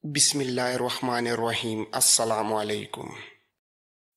बिस्मिल्लाहिर्रहमानिर्रहीम। अस्सलाम वालेकुम।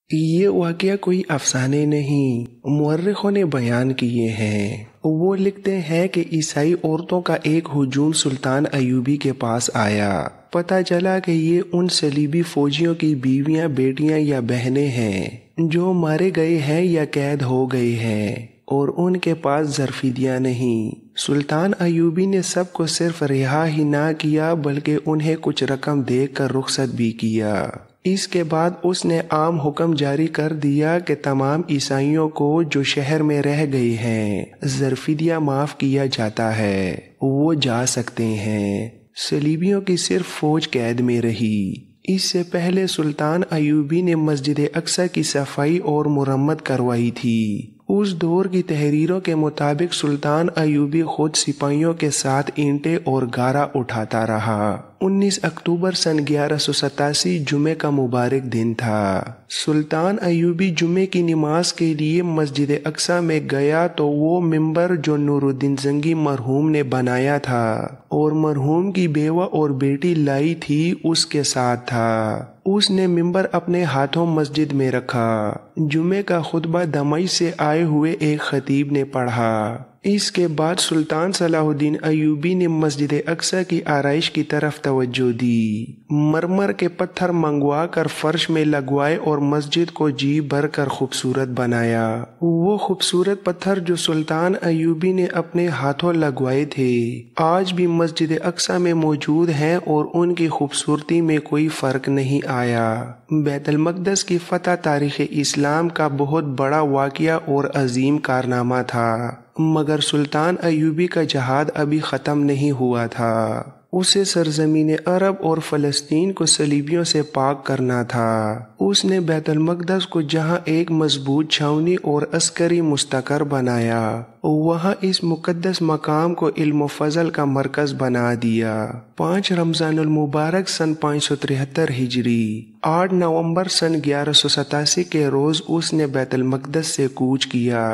ये वाक़या कोई अफसाने नहीं, मुअर्रिखों ने बयान किए हैं। वो लिखते हैं कि ईसाई औरतों का एक हुजूम सुल्तान अयूबी के पास आया। पता चला कि ये उन सलीबी फौजियों की बीवियां, बेटियां या बहनें हैं जो मारे गए हैं या कैद हो गए हैं और उनके पास ज़रफ़िदिया नहीं। सुल्तान अयूबी ने सबको सिर्फ रिहा ही ना किया बल्कि उन्हें कुछ रकम देकर रुखसत भी किया। इसके बाद उसने आम हुक्म जारी कर दिया कि तमाम ईसाइयों को जो शहर में रह गए हैं ज़रफ़िदिया माफ़ किया जाता है, वो जा सकते हैं। सलीबियों की सिर्फ फौज कैद में रही। इससे पहले सुल्तान अयूबी ने मस्जिद अक्सा की सफाई और मुरम्मत करवाई थी। उस दौर की तहरीरों के मुताबिक सुल्तान अयूबी खुद सिपाहियों के साथ ईंटें और गारा उठाता रहा। 19 अक्टूबर सन 1187 जुमे का मुबारक दिन था। सुल्तान अयूबी जुमे की नमाज के लिए मस्जिद अक्सा में गया तो वो मिंबर जो नूरुद्दीन जंगी मरहूम ने बनाया था और मरहूम की बेवा और बेटी लाई थी उसके साथ था। उसने मिंबर अपने हाथों मस्जिद में रखा। जुमे का खुतबा दमाइश से आए हुए एक खतीब ने पढ़ा। इसके बाद सुल्तान सलाहुद्दीन अयूबी ने मस्जिद अक्सा की आराइश की तरफ तवज्जो दी। मरमर के पत्थर मंगवा कर फर्श में लगवाए और मस्जिद को जी भर कर खूबसूरत बनाया। वो खूबसूरत पत्थर जो सुल्तान अयूबी ने अपने हाथों लगवाए थे आज भी मस्जिद अक्सा में मौजूद हैं और उनकी खूबसूरती में कोई फर्क नहीं आया। बैतुल मक़दस की फतह तारीख़ इस्लाम का बहुत बड़ा वाक़या और अजीम कारनामा था, मगर सुल्तान अयूबी का जहाद अभी ख़त्म नहीं हुआ था। उसे सरजमीन अरब और फ़लस्तीन को सलीबियों से पाक करना था। उसने बैतुल मक़दस को जहाँ एक मजबूत छावनी और अस्करी मुस्तकर बनाया, वहाँ इस मुक़द्दस मकाम को इल्म फ़ज़ल का मरकज़ बना दिया। 5 रमज़ानुल मुबारक सन 573 हिजरी 8 नवंबर सन 1187 के रोज़ उसने बैतुल मक़दस से कूच किया।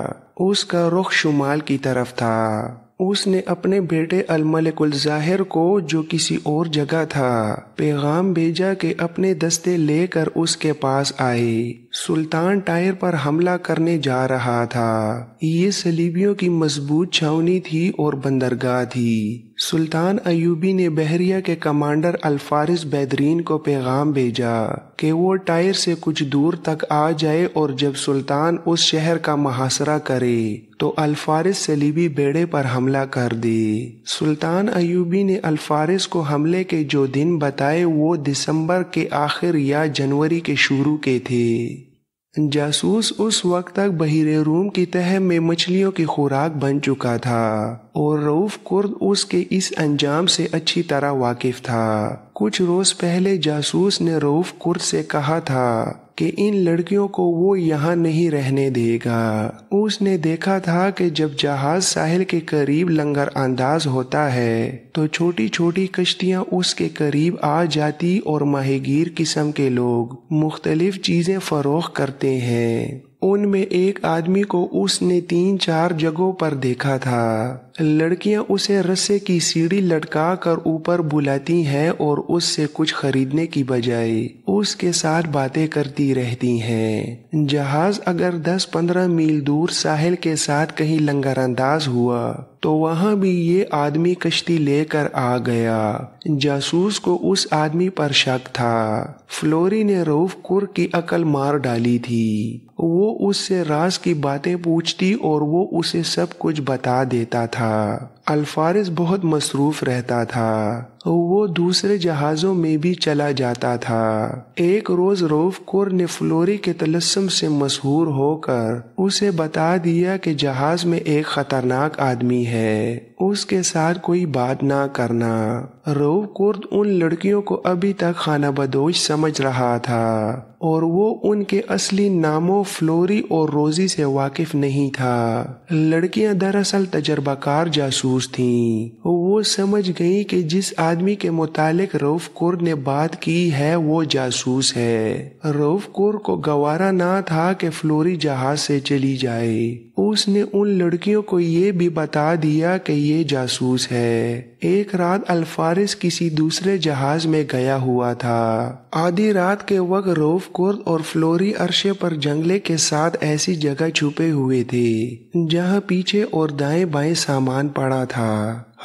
उसका रुख शुमाल की तरफ था। उसने अपने बेटे अल मलिकुल ज़ाहिर को, जो किसी और जगह था, पैगाम भेजा कि अपने दस्ते लेकर उसके पास आए। सुल्तान टायर पर हमला करने जा रहा था। ये सलीबियों की मजबूत छावनी थी और बंदरगाह थी। सुल्तान अयूबी ने बहरिया के कमांडर अल-फारिस बैदरीन को पैगाम भेजा कि वो टायर से कुछ दूर तक आ जाए और जब सुल्तान उस शहर का मुहासरा करे तो अल-फारिस सलीबी बेड़े पर हमला कर दे। सुल्तान अयूबी ने अल-फारिस को हमले के जो दिन बताए वो दिसंबर के आखिर या जनवरी के शुरू के थे। जासूस उस वक्त तक बहिरे रूम की तह में मछलियों की खुराक बन चुका था और रऊफ कुर्द उसके इस अंजाम से अच्छी तरह वाकिफ था। कुछ रोज पहले जासूस ने रऊफ कुर्द से कहा था कि इन लड़कियों को वो यहाँ नहीं रहने देगा। उसने देखा था कि जब जहाज साहिल के करीब लंगर अंदाज होता है तो छोटी छोटी कश्तियाँ उसके करीब आ जाती और माहीगीर किस्म के लोग मुख्तलिफ चीजें फरोख्त करते हैं। उनमें एक आदमी को उसने 3-4 जगहों पर देखा था। लड़कियां उसे रस्से की सीढ़ी लटका कर ऊपर बुलाती हैं और उससे कुछ खरीदने की बजाय उसके साथ बातें करती रहती हैं। जहाज अगर 10-15 मील दूर साहिल के साथ कहीं लंगरअंदाज हुआ तो वहां भी ये आदमी कश्ती लेकर आ गया। जासूस को उस आदमी पर शक था। फ्लोरी ने रऊफ कुर्द की अकल मार डाली थी। वो उससे राज की बातें पूछती और वो उसे सब कुछ बता देता था। अल-फारिस बहुत मसरूफ रहता था। वो दूसरे जहाज़ों में भी चला जाता था। एक रोज रऊफ कुर्द ने फ्लोरी के तलस्सुम से मशहूर होकर उसे बता दिया कि जहाज में एक खतरनाक आदमी है, उसके साथ कोई बात ना करना। रऊफ कुर्द उन लड़कियों को अभी तक खानाबदोश समझ रहा था और वो उनके असली नामों फ्लोरी और रोजी से वाकिफ नहीं था। लड़कियां दरअसल तजर्बाकार जासूस थीं। वो समझ गई कि जिस आदमी के मुतालिक रऊफ कुर्द ने बात की है वो जासूस है। रऊफ कुर्द को गवारा ना था कि फ्लोरी जहाज से चली जाए। उसने उन लड़कियों को ये भी बता दिया कि ये जासूस है। एक रात अल्फारिस किसी दूसरे जहाज में गया हुआ था। आधी रात के वक्त रऊफ कुर्द और फ्लोरी अरशे पर जंगले के साथ ऐसी जगह छुपे हुए थे जहां पीछे और दाएं बाएं सामान पड़ा था।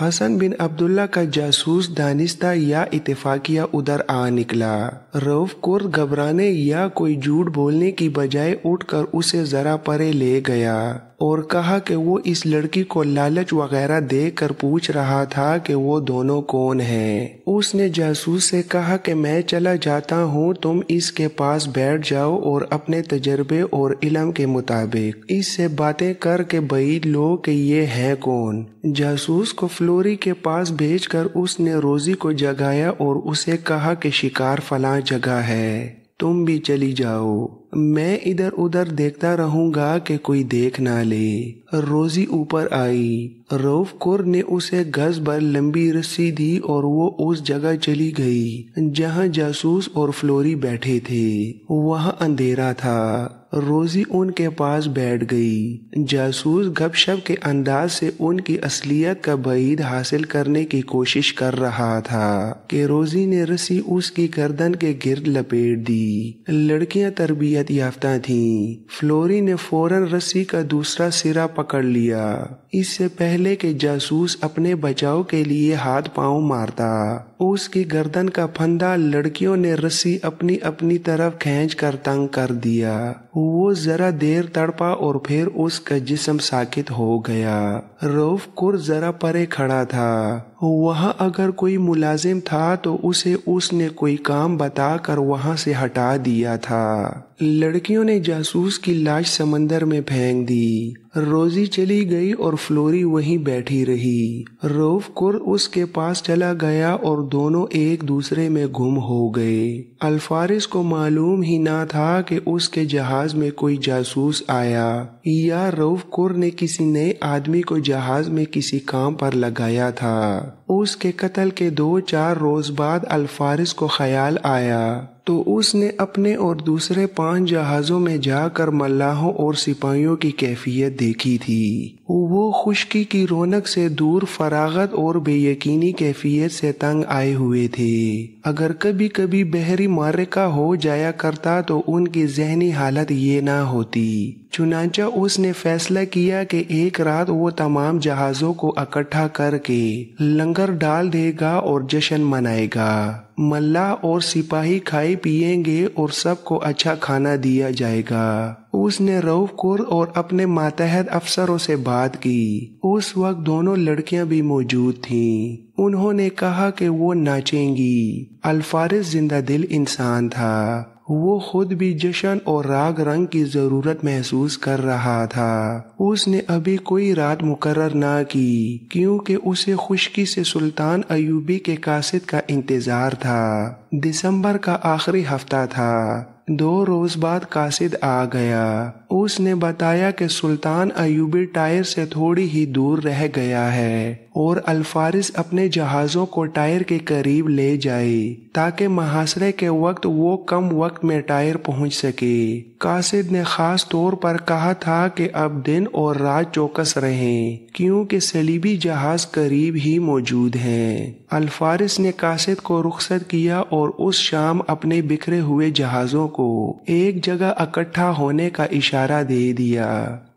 हसन बिन अब्दुल्ला का जासूस दानिस्ता या इत्तेफाकिया उधर आ निकला। रऊफ कुर्द घबराने या कोई झूठ बोलने की बजाय उठकर उसे जरा परे ले गया और कहा कि वो इस लड़की को लालच वगैरह देकर पूछ रहा था कि वो दोनों कौन हैं। उसने जासूस से कहा कि मैं चला जाता हूँ, तुम इसके पास बैठ जाओ और अपने तजर्बे और इल्म के मुताबिक इससे बातें करके बईद लो कि ये है कौन। जासूस को फ्लोरी के पास भेजकर उसने रोजी को जगाया और उसे कहा कि शिकार फलां जगह है, तुम भी चली जाओ, मैं इधर उधर देखता रहूंगा कि कोई देख ना ले। रोजी ऊपर आई। रऊफ कुर्द ने उसे गज भर लंबी रस्सी दी और वो उस जगह चली गई जहां जासूस और फ्लोरी बैठे थे। वहां अंधेरा था। रोजी उनके पास बैठ गई। जासूस गपशप के अंदाज से उनकी असलियत का बईद हासिल करने की कोशिश कर रहा था कि रोजी ने रस्सी उसकी गर्दन के गिर्द लपेट दी। लड़कियां तरबियत याफ्ता थीं। फ्लोरी ने फौरन रस्सी का दूसरा सिरा पकड़ लिया, इससे पहले कि जासूस अपने बचाव के लिए हाथ पांव मारता। उसकी गर्दन का फंदा लड़कियों ने रस्सी अपनी अपनी तरफ खींच कर तंग कर दिया। वो जरा देर तड़पा और फिर उसका जिस्म साकित हो गया। रऊफ कुर्द जरा परे खड़ा था। वहां अगर कोई मुलाजिम था तो उसे उसने कोई काम बताकर वहां से हटा दिया था। लड़कियों ने जासूस की लाश समंदर में फेंक दी। रोजी चली गई और फ्लोरी वहीं बैठी रही। रऊफ कुर्द उसके पास चला गया और दोनों एक दूसरे में गुम हो गए। अल्फारिस को मालूम ही ना था कि उसके जहाज में कोई जासूस आया या रऊफ कुर्द ने किसी नए आदमी को जहाज में किसी काम पर लगाया था। उसके कत्ल के 2-4 रोज बाद अल्फारिस को ख्याल आया तो उसने अपने और दूसरे 5 जहाजों में जाकर मल्लाहों और सिपाहियों की कैफियत देखी थी। वो खुशकी की रौनक से दूर फरागत और बेयकीनी कैफियत से तंग आए हुए थे। अगर कभी कभी बहरी मार्का हो जाया करता तो उनकी जहनी हालत ये ना होती। चुनांचा उसने फैसला किया कि एक रात वो तमाम जहाजों को इकट्ठा करके लंगर डाल देगा और जश्न मनाएगा। मल्लाह और सिपाही खाए पिएंगे और सबको अच्छा खाना दिया जाएगा। उसने रऊफ कुर्द और अपने मातहत अफसरों से बात की। उस वक्त दोनों लड़कियां भी मौजूद थीं। उन्होंने कहा कि वो नाचेंगी। अल्फारिस जिंदा दिल इंसान था। वो खुद भी जश्न और राग रंग की जरूरत महसूस कर रहा था। उसने अभी कोई रात मुकर्रर ना की क्योंकि उसे खुशकी से सुल्तान अयूबी के कासिद का इंतजार था। दिसंबर का आखिरी हफ्ता था। 2 रोज बाद कासिद आ गया। उसने बताया कि सुल्तान अयूबी टायर से थोड़ी ही दूर रह गया है और अल्फारिस अपने जहाजों को टायर के करीब ले जाए ताकि महासरे के वक्त वो कम वक्त में टायर पहुंच सके। कासिद ने खास तौर पर कहा था कि अब दिन और रात चौकस रहें क्योंकि सलीबी जहाज करीब ही मौजूद हैं। अल्फारिस ने कासिद को रुखसत किया और उस शाम अपने बिखरे हुए जहाजों को एक जगह इकट्ठा होने का इशारा दे दिया।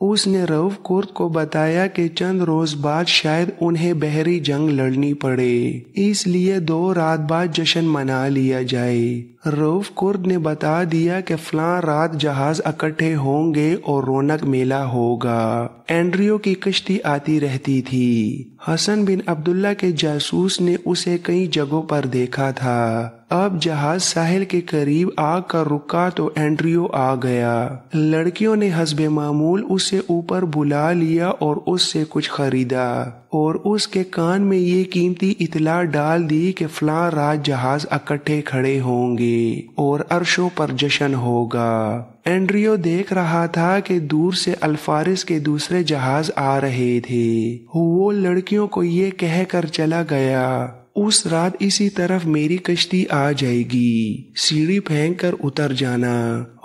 उसने रऊफ कुर्द को बताया कि चंद रोज बाद शायद उन्हें बहरी जंग लड़नी पड़े, इसलिए 2 रात बाद जश्न मना लिया जाए। रऊफ कुर्द ने बता दिया कि फलां रात जहाज इकट्ठे होंगे और रौनक मेला होगा। एंड्रियो की कश्ती आती रहती थी। हसन बिन अब्दुल्ला के जासूस ने उसे कई जगहों पर देखा था। अब जहाज साहिल के करीब आकर रुका तो एंड्रियो आ गया। लड़कियों ने हस्बे मामूल उसे ऊपर बुला लिया और उससे कुछ खरीदा और उसके कान में ये कीमती इतला डाल दी कि फलां रात जहाज इकट्ठे खड़े होंगे और अर्शों पर जश्न होगा। एंड्रियो देख रहा था कि दूर से अल्फारिस के दूसरे जहाज आ रहे थे। वो लड़कियों को ये कहकर चला गया, उस रात इसी तरफ मेरी कश्ती आ जाएगी, सीढ़ी फेंक कर उतर जाना।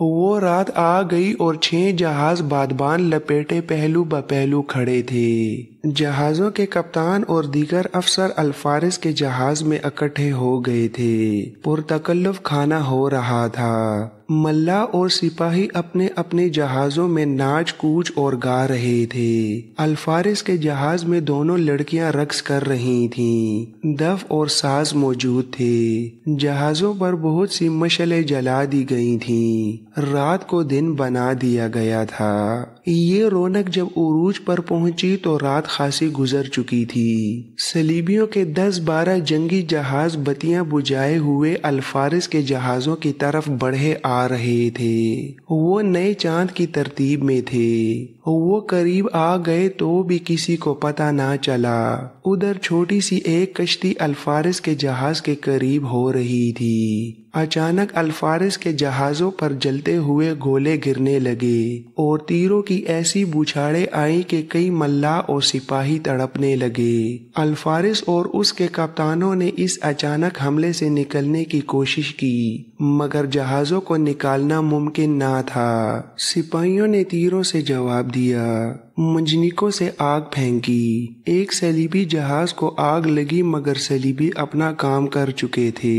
वो रात आ गई और 6 जहाज बादबान लपेटे पहलू ब पहलू खड़े थे। جہازوں کے کپتان اور دیگر افسر الفارس کے جہاز میں اکٹھے ہو گئے تھے۔ پرتکلف کھانا ہو رہا تھا۔ ملا اور سپاہی اپنے اپنے جہازوں میں ناچ کوچ اور گا رہے تھے۔ الفارس کے جہاز میں دونوں لڑکیاں رقص کر رہی تھیں۔ دف اور ساز موجود تھے۔ جہازوں پر بہت سی مشعلیں جلا دی گئی تھیں۔ رات کو دن بنا دیا گیا تھا۔ یہ رونق جب عروج پر پہنچی تو رات خاصی گزر چکی تھی۔ صلیبیوں کے 10-12 جنگی جہاز بتیاں بجھائے ہوئے الفارس کے جہازوں کی طرف بڑھے آ رہے تھے۔ وہ نئے چاند کی ترتیب میں تھے۔ وہ قریب آ گئے تو بھی کسی کو پتہ نہ چلا۔ ادھر چھوٹی سی ایک کشتی الفارس کے جہاز کے قریب ہو رہی تھی۔ اچانک الفارس کے جہازوں پر جلتے ہوئے گولے گرنے لگے اور تیروں کی ایسی بوچھاڑیں آئیں کہ کئی ملاح اور سپاہی تڑپنے لگے۔ الفارس اور اس کے کپتانوں نے اس اچانک حملے سے نکلنے کی کوشش کی مگر جہازوں کو نکالنا ممکن نہ تھا۔ سپاہیوں نے تیروں سے جواب دیا، منجنیقوں سے آگ پھینکی۔ ایک صلیبی جہاز کو آگ لگی مگر صلیبی اپنا کام کر چکے تھے۔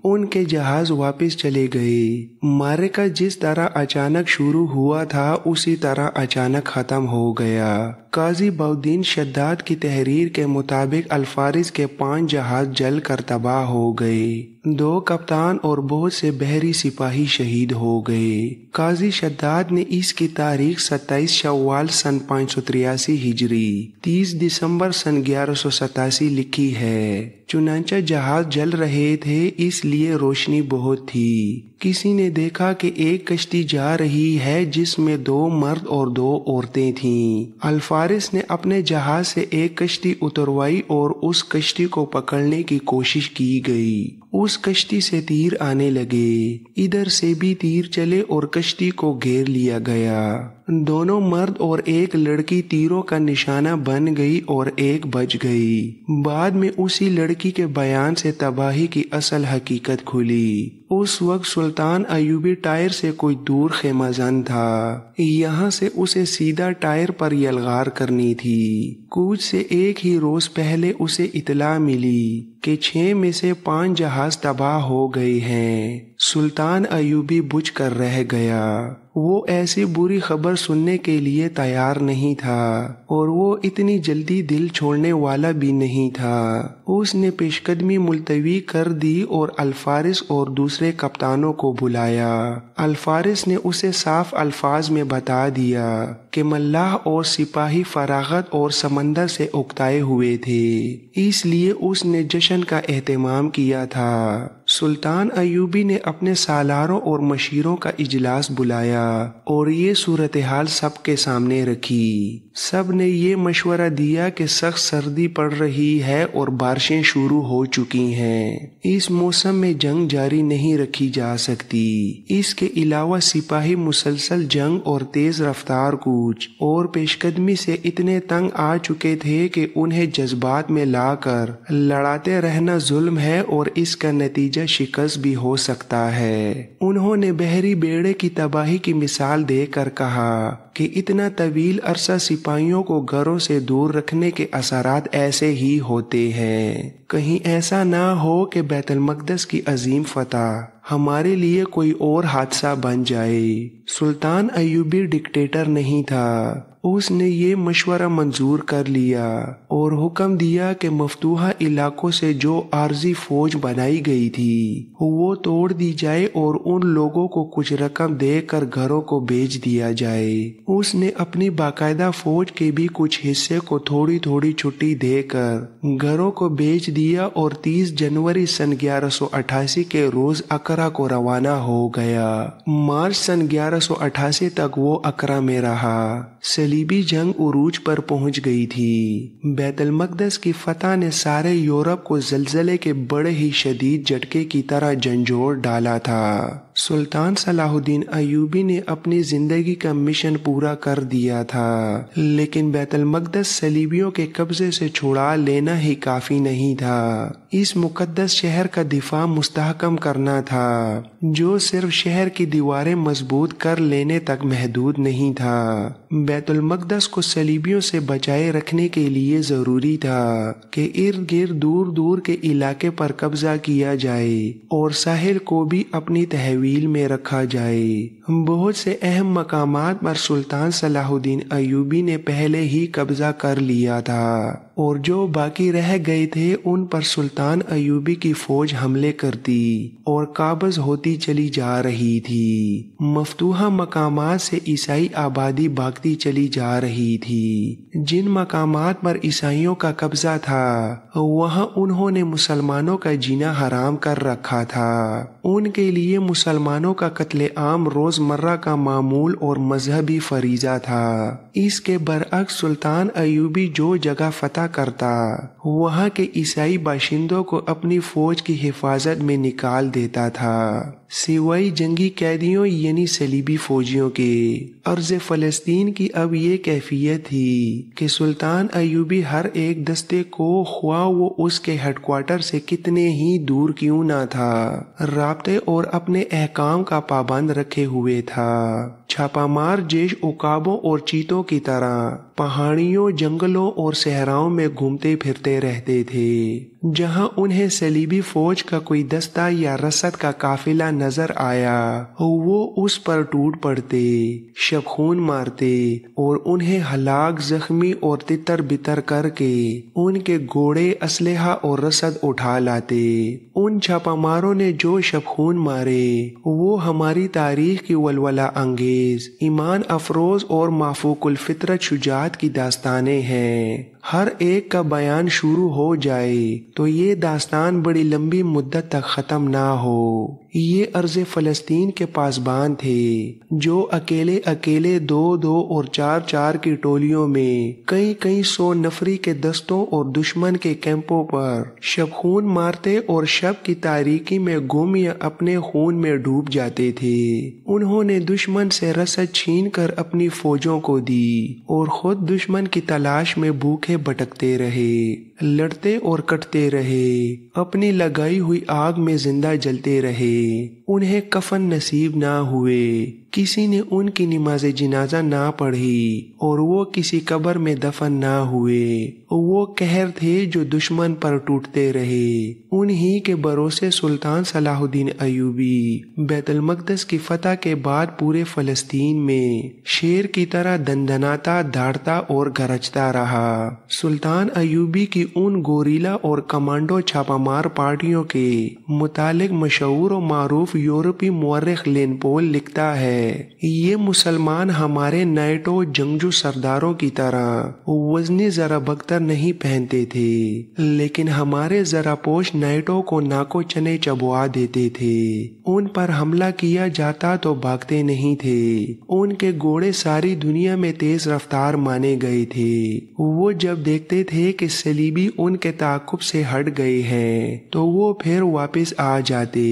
ان کے جہاز واپس چلے گئے۔ معرکہ جس طرح اچانک شروع ہوا تھا اسی طرح اچانک ختم ہو گیا۔ قاضی بہاؤالدین شداد کی تحریر کے مطابق الفارس کے 5 جہاز جل کر تباہ ہو گئے۔ 2 کپتان اور بہت سے بحری سپاہی شہید ہو گئے۔ قاضی شداد نے اس کی تاریخ 27 شوال سن 583 ہجری 30 دسمبر سن 1187 لکھی ہے۔ چنانچہ جہاز جل رہے تھے اس لیے روشنی بہت تھی۔ کسی نے دیکھا کہ ایک کشتی جا رہی ہے جس میں 2 مرد اور 2 عورتیں تھیں۔ الفارس نے اپنے جہاز سے ایک کشتی اتروائی اور اس کشتی کو پکڑنے کی کوشش کی گئی۔ اس کشتی سے تیر آنے لگے۔ ادھر سے بھی تیر چلے اور کشتی کو گھیر لیا گیا۔ دونوں مرد اور ایک لڑکی تیروں کا نشانہ بن گئی اور ایک بچ گئی۔ بعد میں اسی لڑکی کے بیان سے تباہی کی اصل حقیقت کھلی۔ اس وقت سلطان ایوبی ٹائر سے کوئی دور خیمہ زن تھا۔ یہاں سے اسے سیدھا ٹائر پر یلغار کرنی تھی۔ کوچ سے ایک ہی روز پہلے اسے اطلاع ملی کہ 6 میں سے 5 جہاز تباہ ہو گئے ہیں۔ سلطان ایوبی بجھ کر رہ گیا۔ وہ ایسی بری خبر سننے کے لیے تیار نہیں تھا اور وہ اتنی جلدی دل چھوڑنے والا بھی نہیں تھا۔ اس نے پیش قدمی ملتوی کر دی اور الفارس اور دوسرے کپتانوں کو بلایا۔ الفارس نے اسے صاف الفاظ میں بتا دیا کہ ملاح اور سپاہی فراغت اور سمندر سے اکتائے ہوئے تھے، اس لیے اس نے جشن کا اہتمام کیا تھا۔ سلطان ایوبی نے اپنے سالاروں اور مشیروں کا اجلاس بلایا اور یہ صورتحال سب کے سامنے رکھی۔ سب نے یہ مشورہ دیا کہ سخت سردی پڑ رہی ہے اور بارشیں شروع ہو چکی ہیں۔ اس موسم میں جنگ جاری نہیں رکھی جا سکتی۔ اس کے علاوہ سپاہی مسلسل جنگ اور تیز رفتار کوچ اور پیش قدمی سے اتنے تنگ آ چکے تھے کہ انہیں جذبات میں لا کر لڑاتے رہنا ظلم ہے اور اس کا نتیجہ شکست بھی ہو سکتا ہے۔ انہوں نے بحری بیڑے کی تباہی کی مثال دے کر کہا کہ اتنا طویل عرصہ سپاہیوں کو گھروں سے دور رکھنے کے اثرات ایسے ہی ہوتے ہیں۔ کہیں ایسا نہ ہو کہ بیت المقدس کی عظیم فتح ہمارے لیے کوئی اور حادثہ بن جائے۔ سلطان ایوبی ڈکٹیٹر نہیں تھا۔ اس نے یہ مشورہ منظور کر لیا اور حکم دیا کہ مفتوحہ علاقوں سے جو عارضی فوج بنائی گئی تھی وہ توڑ دی جائے اور ان لوگوں کو کچھ رقم دے کر گھروں کو بھیج دیا جائے۔ اس نے اپنی باقاعدہ فوج کے بھی کچھ حصے کو تھوڑی تھوڑی چھٹی دے کر گھروں کو بھیج دیا اور 30 جنوری سن 1188 کے روز اکرا کو روانہ ہو گیا۔ مارچ سن 1188 تک وہ اکرا میں رہا۔ صلیبی جنگ عروج پر پہنچ گئی تھی۔ بیت المقدس کی فتح نے سارے یورپ کو زلزلے کے بڑے ہی شدید جھٹکے کی طرح جھنجھوڑ ڈالا تھا۔ सुल्तान सलाहुद्दीन अयूबी ने अपनी जिंदगी का मिशन पूरा कर दिया था, लेकिन बैतुल मक़दस सलीबियों के कब्जे से छुड़ा लेना ही काफी नहीं था। इस मुकद्दस शहर का दिफा मुस्तहकम करना था, जो सिर्फ शहर की दीवारें मजबूत कर लेने तक महदूद नहीं था। बैतुल मक़दस को सलीबियों से बचाए रखने के लिए जरूरी था कि इर्द गिर्द दूर दूर के इलाके पर कब्जा किया जाए और साहिल को भी अपनी तहवील में रखा जाए। बहुत से अहम मकामात पर सुल्तान सलाहुद्दीन अयूबी ने पहले ही कब्जा कर लिया था, और जो बाकी रह गए थे उन पर सुल्तान अयूबी की फौज हमले करती और काबज होती चली जा रही थी। मफ्तूहा मकामात से ईसाई आबादी भागती चली जा रही थी। जिन मकामात पर ईसाइयों का कब्जा था वहां उन्होंने मुसलमानों का जीना हराम कर रखा था। उनके लिए मुसलमानों का कत्ले आम रोजमर्रा का मामूल और मजहबी फरीजा था। इसके बरअक्स सुल्तान अयूबी जो जगह फतह करता वहां के ईसाई बाशिंदों को अपनी फौज की हिफाजत में निकाल देता था, सिवाय जंगी कैदियों यानी सलीबी फौजियों के। अर्ज़ फ़लस्तीन की अब ये कैफियत थी कि सुल्तान अयूबी हर एक दस्ते को ख्वाह वो उसके हेडक्वार्टर से कितने ही दूर क्यों ना था, राब्ते और अपने अहकाम का पाबंद रखे हुए था। छापामार जेश उकाबों और चीतों की तरह पहाड़ियों, जंगलों और सहराओं में घूमते फिरते रहते थे। जहां उन्हें सलीबी फौज का कोई दस्ता या रसद का काफिला नजर आया वो उस पर टूट पड़ते, शबखून मारते और उन्हें हलाक, जख्मी और तितर बितर करके उनके घोड़े, असलहा और रसद उठा लाते। उन छापामारों ने जो शबखून मारे वो हमारी तारीख की वलवला अंगेज, ईमान अफरोज और माफूकुल फितरत शुजात की दास्तानें हैं। हर एक का बयान शुरू हो जाए तो ये दास्तान बड़ी लंबी मुद्दत तक खत्म ना हो। ये अर्ज़ फ़लस्तीन के पासबान थे जो अकेले अकेले 2-2 और 4-4 की टोलियों में कई कई 100 नफरी के दस्तों और दुश्मन के कैंपों पर शबखून मारते और शब की तारीकी में गुम या अपने खून में डूब जाते थे। उन्होंने दुश्मन से रसद छीन कर अपनी फौजों को दी और खुद दुश्मन की तलाश में भूखे भटकते रहे, लड़ते और कटते रहे, अपनी लगाई हुई आग में जिंदा जलते रहे। उन्हें कफन नसीब ना हुए, किसी ने उनकी नमाज जिनाजा ना पढ़ी और वो किसी कब्र में दफन ना हुए। वो कहर थे जो दुश्मन पर टूटते रहे। उन्हीं के भरोसे सुल्तान सलाहुद्दीन अयूबी बैतुल मक़दस की फतह के बाद पूरे फलस्तीन में शेर की तरह दंदनाता, दहाड़ता और गरजता रहा। सुल्तान अयूबी की उन गोरीला और कमांडो छापामार पार्टियों के मुतालिक मशहूर और मारूफ यूरोपी मुअर्रिख लेनपोल लिखता है, ये मुसलमान हमारे नाइटो जंगजू सरदारों की तरह वजनी जरा बख्तर नहीं पहनते थे, लेकिन हमारे जरापोश नाइटो को नाको चने चबवा देते थे। उन पर हमला किया जाता तो भागते नहीं थे। उनके घोड़े सारी दुनिया में तेज रफ्तार माने गए थे। वो जब देखते थे कि सलीबी उनके ताकुब से हट गए हैं तो वो फिर वापस आ जाते।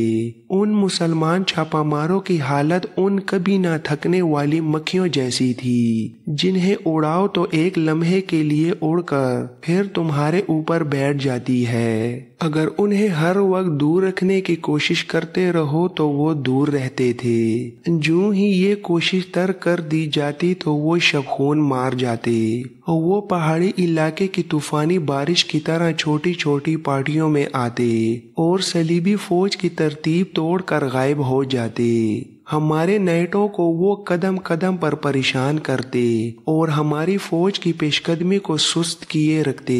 उन मुसलमान छापामारों की हालत उन कभी ना थकने वाली मक्खियों जैसी थी, जिन्हें उड़ाओ तो एक लम्हे के लिए उड़कर फिर तुम्हारे ऊपर बैठ जाती है। अगर उन्हें हर वक्त दूर रखने की कोशिश करते रहो तो वो दूर रहते थे। जो ही ये कोशिश तर्क कर दी जाती तो वो शबखून मार जाते। वो पहाड़ी इलाके की तूफानी बारिश की तरह छोटी छोटी पार्टियों में आते और सलीबी फौज की तरतीब तोड़कर गायब हो जाते। हमारे नाइटों को वो कदम कदम पर परेशान करते और हमारी फौज की पेशकदमी को सुस्त किए रखते।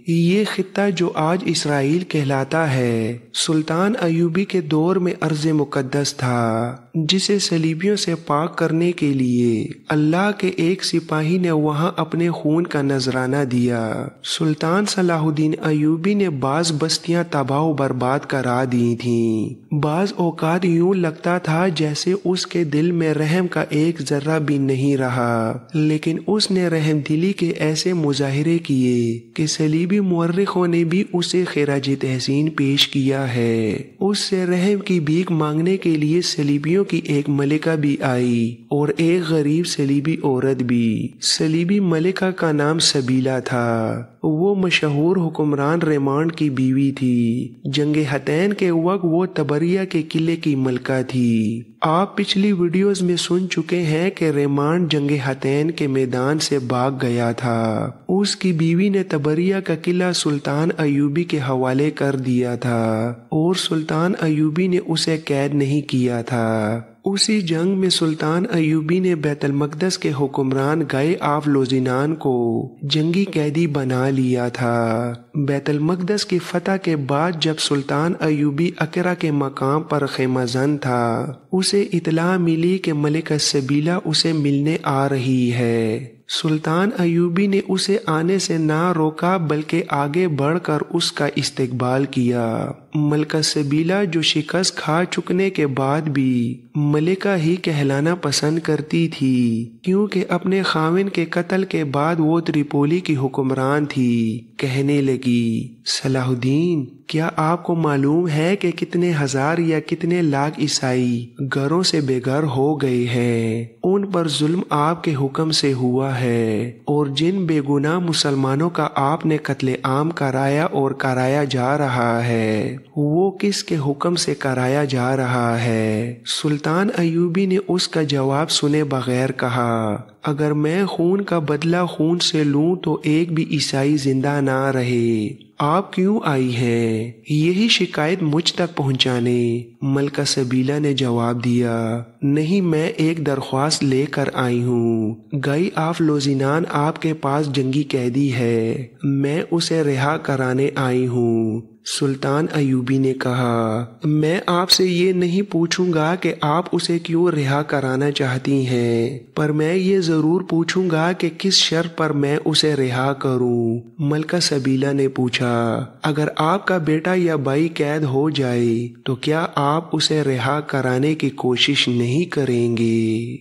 ये खित्ता जो आज इसराइल कहलाता है, सुल्तान अयूबी के दौर में अर्ज़ मुकद्दस था, जिसे सलीबियों से पाक करने के लिए अल्लाह के एक सिपाही ने वहां अपने खून का नजराना दिया। सुल्तान सलाहुद्दीन अयूबी ने बाज बस्तियां तबाह बर्बाद करा दी थीं। बाज औकात यूं लगता था जैसे اس کے دل میں رحم کا ایک ذرہ بھی نہیں رہا، لیکن اس نے رحم دلی کے ایسے مظاہرے کیے کہ صلیبی مورخوں نے بھی اسے خراج تحسین پیش کیا ہے۔ اس سے رحم کی بھیک مانگنے کے لیے صلیبیوں کی ایک ملکہ بھی آئی اور ایک غریب صلیبی عورت بھی۔ صلیبی ملکہ کا نام سبیلہ تھا۔ وہ مشہور حکمران ریمانڈ کی بیوی تھی۔ جنگ حطین کے وقت وہ تبریہ کے قلعے کی ملکہ تھی۔ آپ پچھلی ویڈیوز میں سن چکے ہیں کہ ریمانڈ جنگ حطین کے میدان سے بھاگ گیا تھا۔ اس کی بیوی نے تبریہ کا قلعہ سلطان ایوبی کے حوالے کر دیا تھا اور سلطان ایوبی نے اسے قید نہیں کیا تھا۔ اسی جنگ میں سلطان ایوبی نے بیت المقدس کے حکمران گائے آف لوزینان کو جنگی قیدی بنا لیا تھا۔ بیت المقدس کی فتح کے بعد جب سلطان ایوبی اقرا کے مقام پر خیمہ زن تھا، اسے اطلاع ملی کہ ملکہ سبیلہ اسے ملنے آ رہی ہے۔ سلطان ایوبی نے اسے آنے سے نہ روکا بلکہ آگے بڑھ کر اس کا استقبال کیا۔ ملکہ سبیلہ جو شکست کھا چکنے کے بعد بھی ملکہ ہی کہلانا پسند کرتی تھی، کیونکہ اپنے خاوند کے قتل کے بعد وہ تریپولی کی حکمران تھی، کہنے لگی، صلاح الدین، کیا آپ کو معلوم ہے کہ کتنے ہزار یا کتنے لاکھ عیسائی گھروں سے بے گھر ہو گئے ہیں؟ ان پر ظلم آپ کے حکم سے ہوا ہے، اور جن بے گناہ مسلمانوں کا آپ نے قتل عام کرایا اور کرایا جا رہا ہے، وہ کس کے حکم سے کرایا جا رہا ہے؟ سلطان ایوبی نے اس کا جواب سنے بغیر کہا، اگر میں خون کا بدلہ خون سے لوں تو ایک بھی عیسائی زندہ نہ رہے۔ آپ کیوں آئی ہیں؟ یہی شکایت مجھ تک پہنچانے؟ ملکہ سبیلہ نے جواب دیا، نہیں، میں ایک درخواست لے کر آئی ہوں۔ گائی آف لوزینان آپ کے پاس جنگی قیدی ہے، میں اسے رہا کرانے آئی ہوں۔ سلطان ایوبی نے کہا، میں آپ سے یہ نہیں پوچھوں گا کہ آپ اسے کیوں رہا کرانا چاہتی ہیں، پر میں یہ ضرور پوچھوں گا کہ کس شرط پر میں اسے رہا کروں۔ ملکہ سبیلہ نے پوچھا، اگر آپ کا بیٹا یا بھائی قید ہو جائے تو کیا آپ اسے رہا کرانے کی کوشش نہیں کریں گے؟